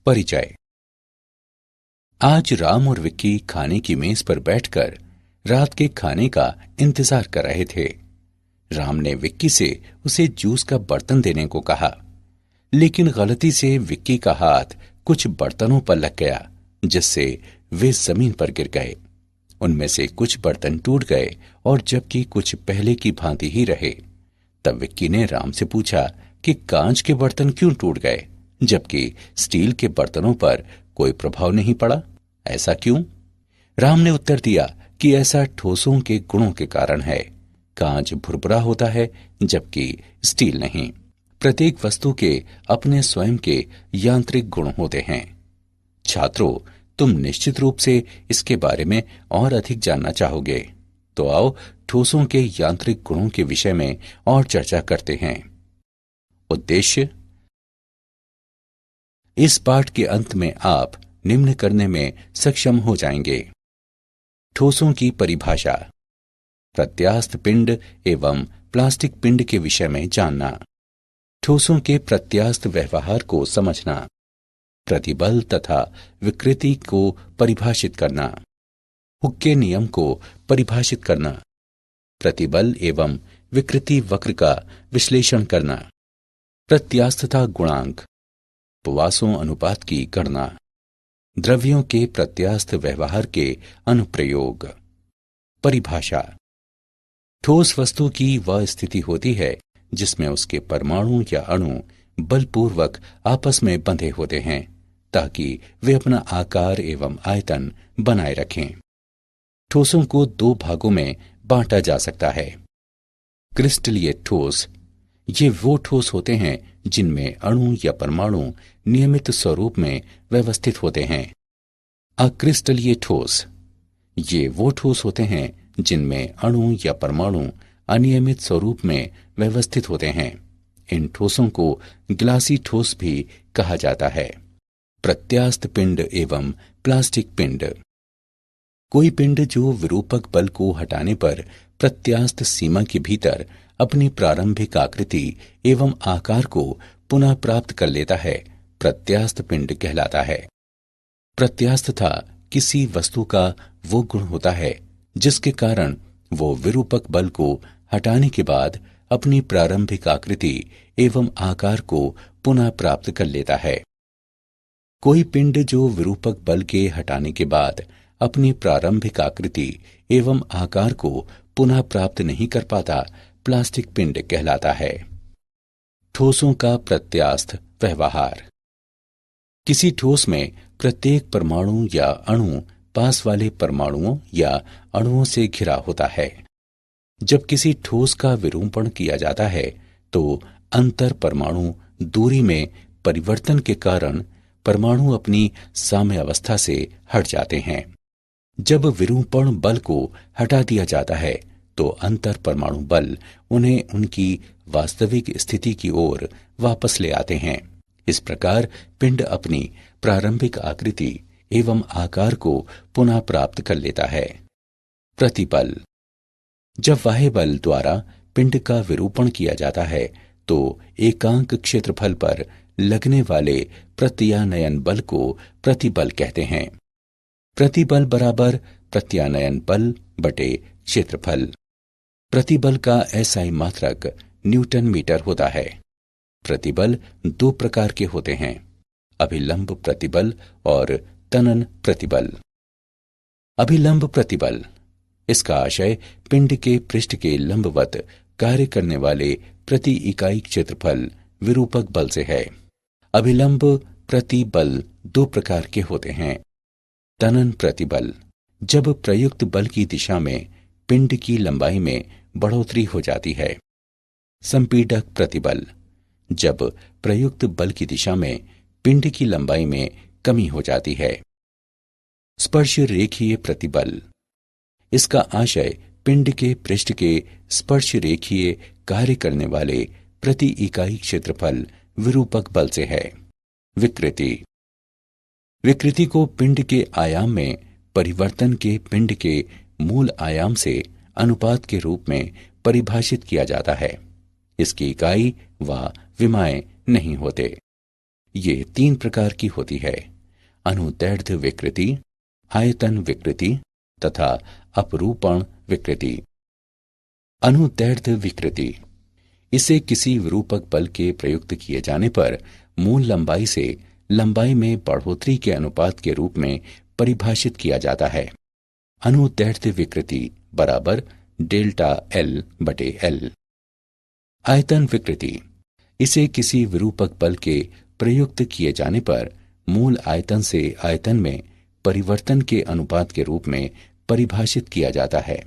परिचय। आज राम और विक्की खाने की मेज पर बैठकर रात के खाने का इंतजार कर रहे थे। राम ने विक्की से उसे जूस का बर्तन देने को कहा, लेकिन गलती से विक्की का हाथ कुछ बर्तनों पर लग गया, जिससे वे जमीन पर गिर गए। उनमें से कुछ बर्तन टूट गए और जबकि कुछ पहले की भांति ही रहे। तब विक्की ने राम से पूछा कि कांच के बर्तन क्यों टूट गए, जबकि स्टील के बर्तनों पर कोई प्रभाव नहीं पड़ा? ऐसा क्यों? राम ने उत्तर दिया कि ऐसा ठोसों के गुणों के कारण है। कांच भुरभुरा होता है, जबकि स्टील नहीं। प्रत्येक वस्तु के अपने स्वयं के यांत्रिक गुण होते हैं। छात्रों, तुम निश्चित रूप से इसके बारे में और अधिक जानना चाहोगे, तो आओ ठोसों के यांत्रिक गुणों के विषय में और चर्चा करते हैं। उद्देश्य: इस पाठ के अंत में आप निम्न करने में सक्षम हो जाएंगे। ठोसों की परिभाषा, प्रत्यास्थ पिंड एवं प्लास्टिक पिंड के विषय में जानना, ठोसों के प्रत्यास्थ व्यवहार को समझना, प्रतिबल तथा विकृति को परिभाषित करना, हुक के नियम को परिभाषित करना, प्रतिबल एवं विकृति वक्र का विश्लेषण करना, प्रत्यास्थता गुणांक, उपवासों अनुपात की गणना, द्रव्यों के प्रत्यास्थ व्यवहार के अनुप्रयोग। परिभाषा: ठोस वस्तु की वह स्थिति होती है जिसमें उसके परमाणु या अणु बलपूर्वक आपस में बंधे होते हैं ताकि वे अपना आकार एवं आयतन बनाए रखें। ठोसों को दो भागों में बांटा जा सकता है। क्रिस्टलीय ठोस: ये वो ठोस होते हैं जिनमें अणु या परमाणु नियमित स्वरूप में व्यवस्थित होते हैं। अक्रिस्टलीय ठोस: ये वो ठोस होते हैं जिनमें अणु या परमाणु अनियमित स्वरूप में व्यवस्थित होते हैं। इन ठोसों को ग्लासी ठोस भी कहा जाता है। प्रत्यास्थ पिंड एवं प्लास्टिक पिंड: कोई पिंड जो विरूपक बल को हटाने पर प्रत्यास्थ सीमा के भीतर अपनी प्रारंभिक आकृति एवं आकार को पुनः प्राप्त कर लेता है, प्रत्यास्थ पिंड कहलाता है। प्रत्यास्थता किसी वस्तु का वो गुण होता है जिसके कारण वो विरूपक बल को हटाने के बाद अपनी प्रारंभिक आकृति एवं आकार को पुनः प्राप्त कर लेता है। कोई पिंड जो विरूपक बल के हटाने के बाद अपनी प्रारंभिक आकृति एवं आकार को पुनः प्राप्त नहीं कर पाता, प्लास्टिक पिंड कहलाता है। ठोसों का प्रत्यास्थ व्यवहार: किसी ठोस में प्रत्येक परमाणु या अणु पास वाले परमाणुओं या अणुओं से घिरा होता है। जब किसी ठोस का विरूपण किया जाता है तो अंतर परमाणु दूरी में परिवर्तन के कारण परमाणु अपनी साम्यावस्था से हट जाते हैं। जब विरूपण बल को हटा दिया जाता है तो अंतर परमाणु बल उन्हें उनकी वास्तविक स्थिति की ओर वापस ले आते हैं। इस प्रकार पिंड अपनी प्रारंभिक आकृति एवं आकार को पुनः प्राप्त कर लेता है। प्रतिबल: जब बाह्य बल द्वारा पिंड का विरूपण किया जाता है तो एकांक क्षेत्रफल पर लगने वाले प्रत्यानयन बल को प्रतिबल कहते हैं। प्रतिबल बराबर प्रत्यानयन बल बटे क्षेत्रफल। प्रतिबल का एसआई मात्रक न्यूटन मीटर होता है। प्रतिबल दो प्रकार के होते हैं, अभिलंब प्रतिबल और तनन प्रतिबल। अभिलंब प्रतिबल: इसका आशय पिंड के पृष्ठ के लंबवत कार्य करने वाले प्रति इकाई क्षेत्रफल विरूपक बल से है। अभिलंब प्रतिबल दो प्रकार के होते हैं। तनन प्रतिबल: जब प्रयुक्त बल की दिशा में पिंड की लंबाई में बढ़ोतरी हो जाती है। संपीडक प्रतिबल: जब प्रयुक्त बल की दिशा में पिंड की लंबाई में कमी हो जाती है। स्पर्श रेखीय प्रतिबल: इसका आशय पिंड के पृष्ठ के स्पर्श रेखीय कार्य करने वाले प्रति इकाई क्षेत्रफल विरूपक बल से है। विकृति: विकृति को पिंड के आयाम में परिवर्तन के पिंड के मूल आयाम से अनुपात के रूप में परिभाषित किया जाता है। इसकी इकाई व विमाएं नहीं होते। ये 3 प्रकार की होती है: अनुदैर्ध्य विकृति, आयतन विकृति तथा अपरूपण विकृति। अनुदैर्ध्य विकृति, इसे किसी विरूपक बल के प्रयुक्त किए जाने पर मूल लंबाई से लंबाई में बढ़ोतरी के अनुपात के रूप में परिभाषित किया जाता है। अनुदैर्ध्य विकृति बराबर डेल्टा एल बटे एल। आयतन विकृति, इसे किसी विरूपक बल के प्रयुक्त किए जाने पर मूल आयतन से आयतन में परिवर्तन के अनुपात के रूप में परिभाषित किया जाता है।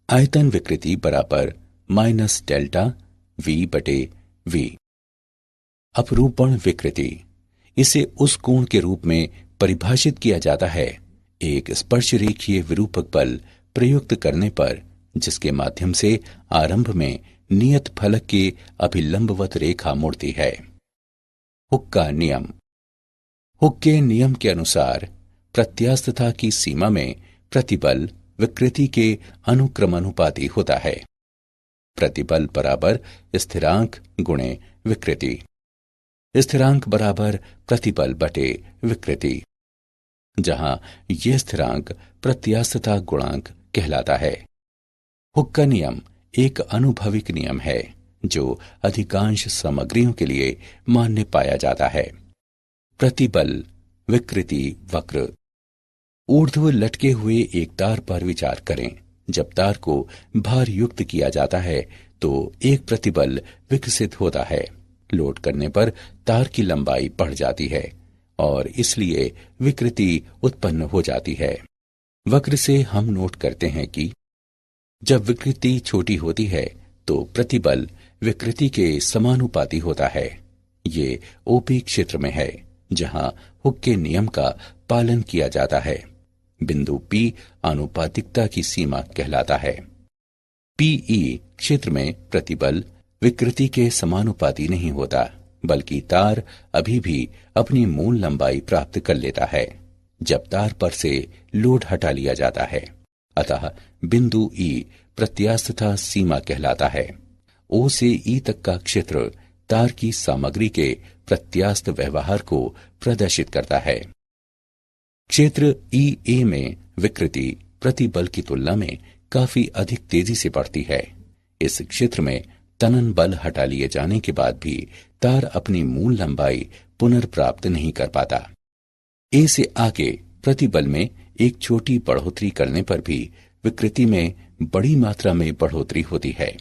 आयतन विकृति बराबर माइनस डेल्टा वी बटे वी। अपरूपण विकृति, इसे उस कोण के रूप में परिभाषित किया जाता है एक स्पर्शरेखीय विरूपक बल प्रयुक्त करने पर जिसके माध्यम से आरंभ में नियत फलक के अभिलंबवत रेखा मुड़ती है। हुक का नियम। हुक के नियम के अनुसार प्रत्यास्थता की सीमा में प्रतिबल विकृति के अनुक्रमानुपाती होता है। प्रतिबल बराबर स्थिरांक गुणे विकृति। स्थिरांक बराबर प्रतिबल बटे विकृति, जहां यह स्थिरांक प्रत्यास्थता गुणांक कहलाता है। हुक का नियम एक अनुभविक नियम है जो अधिकांश सामग्रियों के लिए मान्य पाया जाता है। प्रतिबल विकृति वक्र। ऊर्ध्व लटके हुए एक तार पर विचार करें। जब तार को भार युक्त किया जाता है तो एक प्रतिबल विकसित होता है। लोड करने पर तार की लंबाई बढ़ जाती है और इसलिए विकृति उत्पन्न हो जाती है। वक्र से हम नोट करते हैं कि जब विकृति छोटी होती है तो प्रतिबल विकृति के समानुपाती होता है। ये ओपी क्षेत्र में है जहां हुक के नियम का पालन किया जाता है। बिंदु P आनुपातिकता की सीमा कहलाता है। PE क्षेत्र में प्रतिबल विकृति के समानुपाती नहीं होता, बल्कि तार अभी भी अपनी मूल लंबाई प्राप्त कर लेता है जब तार पर से लोड हटा लिया जाता है। अतः बिंदु E प्रत्यास्थता सीमा कहलाता है। O से E तक का क्षेत्र तार की सामग्री के प्रत्यास्थ व्यवहार को प्रदर्शित करता है। क्षेत्र EA में विकृति प्रतिबल की तुलना में काफी अधिक तेजी से बढ़ती है। इस क्षेत्र में तनन बल हटा लिए जाने के बाद भी तार अपनी मूल लंबाई पुनर्प्राप्त नहीं कर पाता। A से आगे प्रतिबल में एक छोटी बढ़ोतरी करने पर भी विकृति में बड़ी मात्रा में बढ़ोतरी होती है।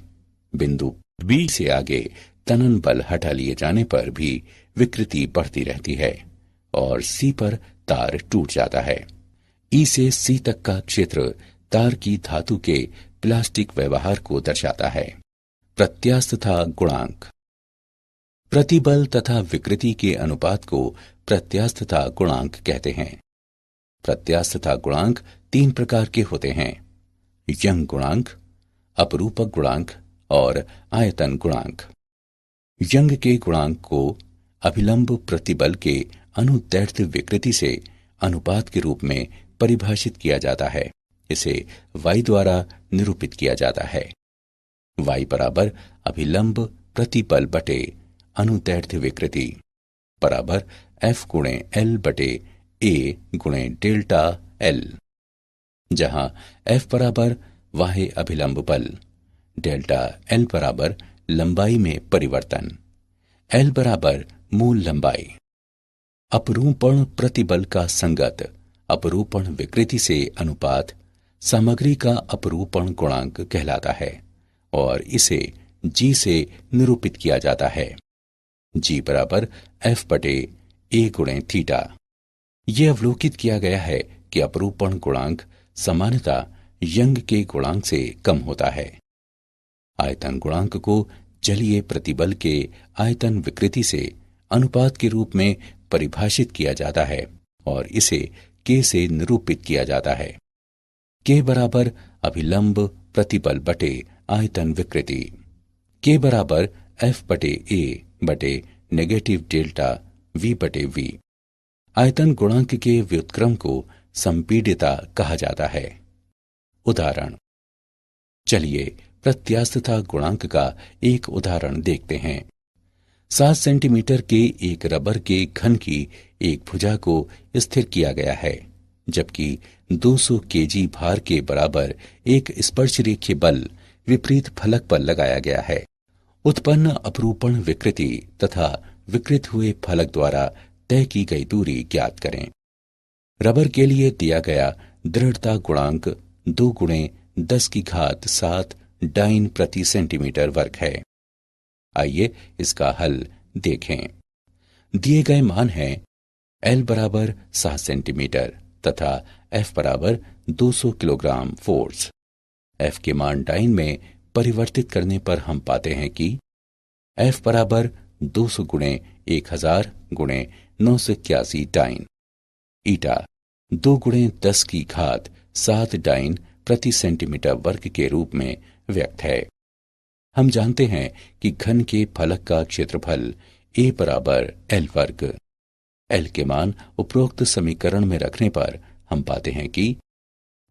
बिंदु B से आगे तनन बल हटा लिए जाने पर भी विकृति बढ़ती रहती है और C पर तार टूट जाता है। E से C तक का क्षेत्र तार की धातु के प्लास्टिक व्यवहार को दर्शाता है। प्रत्यास्थता गुणांक। प्रतिबल तथा विकृति के अनुपात को प्रत्यास्थता गुणांक कहते हैं। प्रत्यास्थता गुणांक 3 प्रकार के होते हैं: यंग गुणांक, अपरूपक गुणांक और आयतन गुणांक। यंग के गुणांक को अभिलंब प्रतिबल के अनुदैर्ध्य विकृति से अनुपात के रूप में परिभाषित किया जाता है। इसे y द्वारा निरूपित किया जाता है। y बराबर अभिलंब प्रतिबल बटे अनुदैर्ध्य विकृति बराबर F गुणे L बटे A गुणे डेल्टा L, जहां F बराबर बाह्य अभिलंब बल, डेल्टा L बराबर लंबाई में परिवर्तन, L बराबर मूल लंबाई। अपरूपण प्रतिबल का संगत अपरूपण विकृति से अनुपात सामग्री का अपरूपण गुणांक कहलाता है और इसे G से निरूपित किया जाता है। G बराबर F बटे A गुणे थीटा। यह अवलोकित किया गया है कि अपरूपण गुणांक सामान्यतः यंग के गुणांक से कम होता है। आयतन गुणांक को जलीय प्रतिबल के आयतन विकृति से अनुपात के रूप में परिभाषित किया जाता है और इसे K से निरूपित किया जाता है। K बराबर अभिलंब प्रतिबल बटे आयतन विकृति। K बराबर F बटे A बटे नेगेटिव डेल्टा V बटे V। आयतन गुणांक के व्युत्क्रम को संपीड्यता कहा जाता है। उदाहरण। चलिए प्रत्यास्थता गुणांक का एक उदाहरण देखते हैं। 7 सेंटीमीटर के एक रबर के घन की एक भुजा को स्थिर किया गया है, जबकि 200 केजी भार के बराबर एक स्पर्शरेखीय बल विपरीत फलक पर लगाया गया है। उत्पन्न अपरूपण विकृति तथा विकृत हुए फलक द्वारा तय की गई दूरी ज्ञात करें। रबर के लिए दिया गया दृढ़ता गुणांक 2 गुणे 10 की घात 7 डाइन प्रति सेंटीमीटर वर्ग है। आइए इसका हल देखें। दिए गए मान हैं L बराबर 7 सेंटीमीटर तथा F बराबर 200 किलोग्राम फोर्स। F के मान डाइन में परिवर्तित करने पर हम पाते हैं कि F बराबर 200 गुणे 1000 गुणे 981 डाइन, ईटा 2 गुणे 10 की घात 7 डाइन प्रति सेंटीमीटर वर्ग के रूप में व्यक्त है। हम जानते हैं कि घन के फलक का क्षेत्रफल A बराबर L वर्ग। L के मान उपरोक्त समीकरण में रखने पर हम पाते हैं कि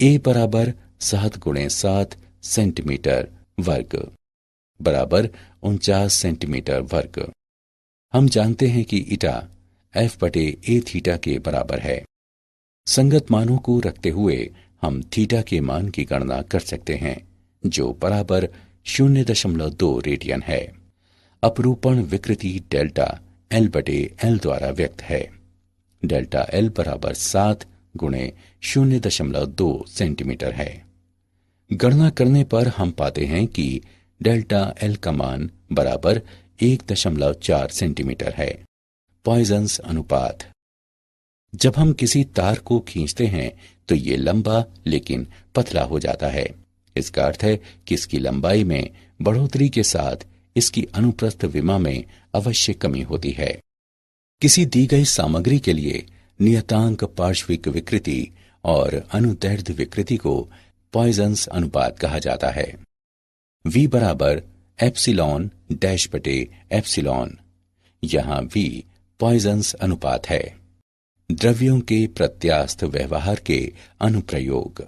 A बराबर 7 गुणे 7 सेंटीमीटर वर्ग बराबर 49 सेंटीमीटर वर्ग। हम जानते हैं कि ईटा F बटे A थीटा के बराबर है। संगत मानों को रखते हुए हम थीटा के मान की गणना कर सकते हैं, जो बराबर 0.2 रेडियन है। अपरूपण विकृति डेल्टा L बटे L द्वारा व्यक्त है। डेल्टा L बराबर 7 गुणे 0.2 सेंटीमीटर है। गणना करने पर हम पाते हैं कि डेल्टा L का मान बराबर 1.4 सेंटीमीटर है। पॉइजन्स अनुपात। जब हम किसी तार को खींचते हैं तो ये लंबा लेकिन पतला हो जाता है। इसका अर्थ है कि इसकी लंबाई में बढ़ोतरी के साथ इसकी अनुप्रस्थ विमा में अवश्य कमी होती है। किसी दी गई सामग्री के लिए नियतांक पार्श्विक विकृति और अनुदैर्ध्य विकृति को पॉइजन्स अनुपात कहा जाता है। V बराबर एप्सिलॉन डैश बटे एप्सिलॉन। यहाँ V पॉइजन्स अनुपात है। द्रव्यों के प्रत्यास्थ व्यवहार के अनुप्रयोग।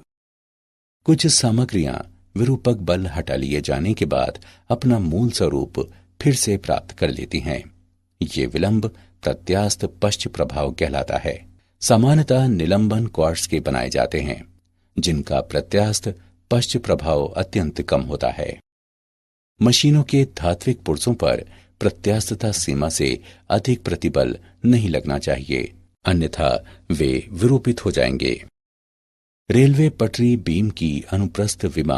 कुछ सामग्रियां विरूपक बल हटा लिए जाने के बाद अपना मूल स्वरूप फिर से प्राप्त कर लेती हैं। ये विलंब प्रत्यास्थ पश्च प्रभाव कहलाता है। सामान्यतः निलंबन क्वार्ट्ज के बनाए जाते हैं, जिनका प्रत्यास्थ पश्च प्रभाव अत्यंत कम होता है। मशीनों के धात्विक पुर्जों पर प्रत्यास्थता सीमा से अधिक प्रतिबल नहीं लगना चाहिए, अन्यथा वे विरूपित हो जाएंगे। रेलवे पटरी बीम की अनुप्रस्थ विमा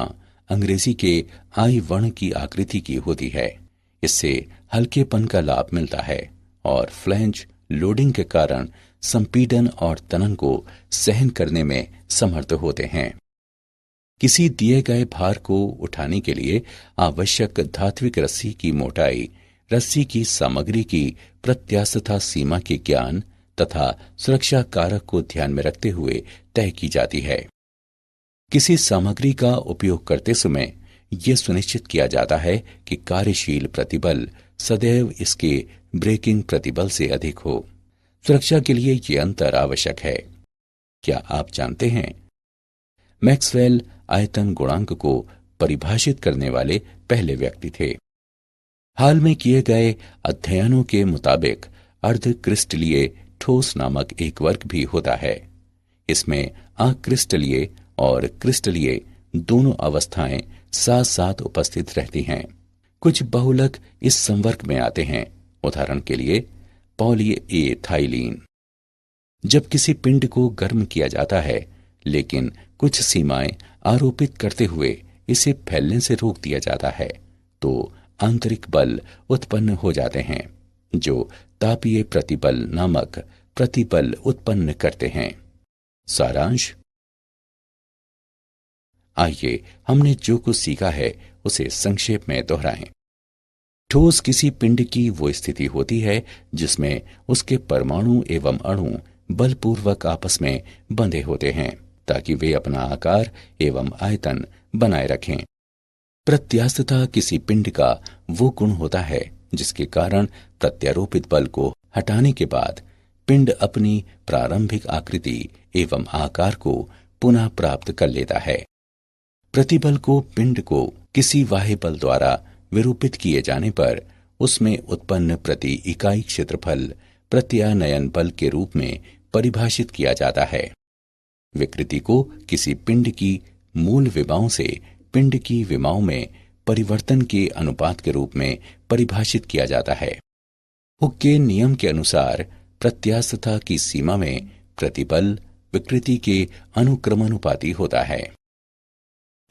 अंग्रेजी के आई वर्ण की आकृति की होती है। इससे हल्केपन का लाभ मिलता है और फ्लैंज लोडिंग के कारण संपीडन और तनन को सहन करने में समर्थ होते हैं। किसी दिए गए भार को उठाने के लिए आवश्यक धात्विक रस्सी की मोटाई रस्सी की सामग्री की प्रत्यास्थता सीमा के ज्ञान तथा सुरक्षा कारक को ध्यान में रखते हुए तय की जाती है। किसी सामग्री का उपयोग करते समय यह सुनिश्चित किया जाता है कि कार्यशील प्रतिबल सदैव इसके ब्रेकिंग प्रतिबल से अधिक हो। सुरक्षा के लिए यह अंतर आवश्यक है। क्या आप जानते हैं, मैक्सवेल आयतन गुणांक को परिभाषित करने वाले पहले व्यक्ति थे। हाल में किए गए अध्ययनों के मुताबिक अर्धक्रिस्टलीय ठोस नामक एक वर्ग भी होता है। इसमें अक्रिस्टलीय और क्रिस्टलीय दोनों अवस्थाएं साथ साथ उपस्थित रहती हैं। कुछ बहुलक इस संवर्ग में आते हैं, उदाहरण के लिए पॉलीएथाइलीन। जब किसी पिंड को गर्म किया जाता है, लेकिन कुछ सीमाएं आरोपित करते हुए इसे फैलने से रोक दिया जाता है, तो आंतरिक बल उत्पन्न हो जाते हैं, जो तापीय प्रतिबल नामक प्रतिबल उत्पन्न करते हैं। सारांश। आइए हमने जो कुछ सीखा है उसे संक्षेप में दोहराएं। ठोस किसी पिंड की वो स्थिति होती है जिसमें उसके परमाणु एवं अणु बलपूर्वक आपस में बंधे होते हैं ताकि वे अपना आकार एवं आयतन बनाए रखें। प्रत्यास्थता किसी पिंड का वो गुण होता है जिसके कारण प्रत्यारोपित बल को हटाने के बाद पिंड अपनी प्रारंभिक आकृति एवं आकार को पुनः प्राप्त कर लेता है। प्रतिबल को पिंड को किसी बाह्य बल द्वारा विरूपित किए जाने पर उसमें उत्पन्न प्रति इकाई क्षेत्रफल प्रत्यानयन बल के रूप में परिभाषित किया जाता है। विकृति को किसी पिंड की मूल विमाओं से पिंड की विमाओं में परिवर्तन के अनुपात के रूप में परिभाषित किया जाता है। हुक के नियम के अनुसार प्रत्यास्थता की सीमा में प्रतिबल विकृति के अनुक्रमानुपाती होता है।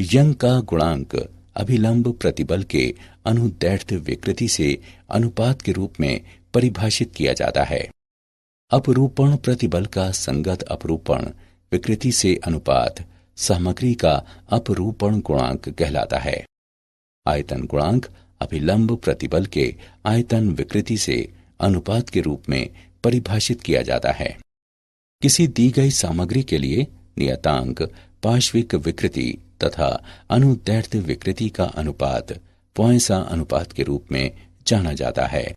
यंग का गुणांक अभिलंब प्रतिबल के अनुदैर्ध्य विकृति से अनुपात के रूप में परिभाषित किया जाता है। अपरूपण प्रतिबल का संगत अपरूपण विकृति से अनुपात सामग्री का अपरूपण गुणांक कहलाता है। आयतन गुणांक अभिलंब प्रतिबल के आयतन विकृति से अनुपात के रूप में परिभाषित किया जाता है। किसी दी गई सामग्री के लिए नियतांक पार्श्विक विकृति तथा अनुदैर्ध्य विकृति का अनुपात पॉइंसा अनुपात के रूप में जाना जाता है।